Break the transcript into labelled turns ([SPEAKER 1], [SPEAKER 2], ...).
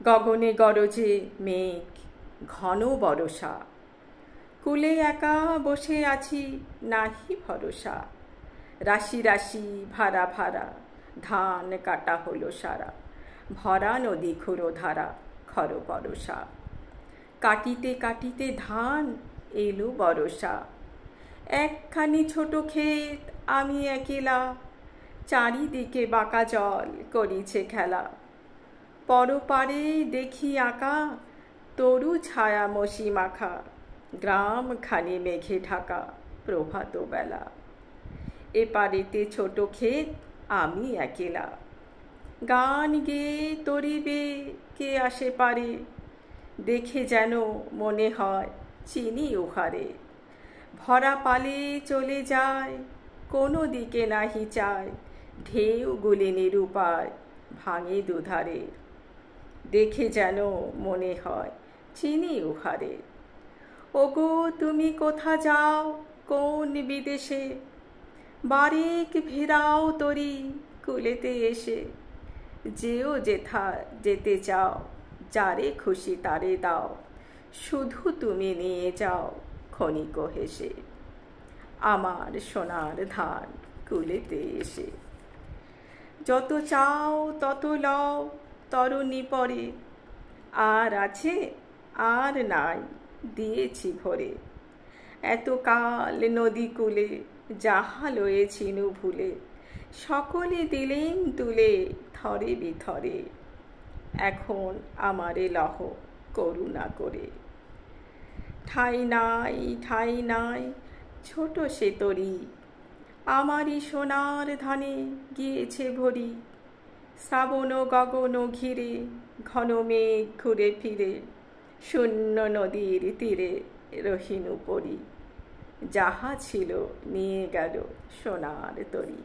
[SPEAKER 1] গগনে গরজে মেঘ, ঘন বরষা। কুলে একা বসে আছি, নাহি ভরসা। রাশি রাশি ভাড়া ভাড়া, ধান কাটা হলো সারা। ভরা নদী ক্ষুরধারা, খর বরষা। কাটিতে কাটিতে ধান, এলো বরষা। একখানি ছোট ক্ষেত, আমি একেলা। চারিদিকে বাঁকা জল করিছে খেলা। পরপারে দেখি আঁকা, তরু ছায়া মসি মাখা। গ্রাম খানি মেঘে ঢাকা, প্রভাত বেলা। এপারেতে ছোট ক্ষেত, আমি একেলা। গান গেয়ে তরিবে কে আসে পারে, দেখে যেন মনে হয় চিনি উহারে। ভরা পালে চলে যায়, কোনো দিকে নাহি চায়। ঢেউগুলি নিরুপায়, ভাঙে দুধারে। দেখে যেন মনে হয় চিনি উহারে। ওগো তুমি কোথা যাও, কোন বিদেশে? বারেক ফেরাও তরি, কুলেতে এসে। যেও যেথা যেতে চাও, যারে খুশি তারে দাও। শুধু তুমি নিয়ে যাও, ক্ষণিক হেসে। আমার সোনার ধান, কুলেতে এসে। যত চাও তত লও, তরুণী পরে। আর আছে, আর নাই, দিয়েছি ভরে। এতকাল নদী কূলে, যাহা লয়েছিনু ভুলে। সকলে দিলেন তুলে, থরে বিথরে। এখন আমারে লহ, করুণা করে। ঠাঁই নাই, ঠাঁই নাই, ছোট সে তরি। আমারই সোনার ধানে গিয়েছে ভরি। শ্রাবণ গগন ঘিরে, ঘন মেঘ ঘুরে ফিরে। শূন্য নদীর তীরে রহিনু পরি। যাহা ছিল নিয়ে গেল সোনার তরি।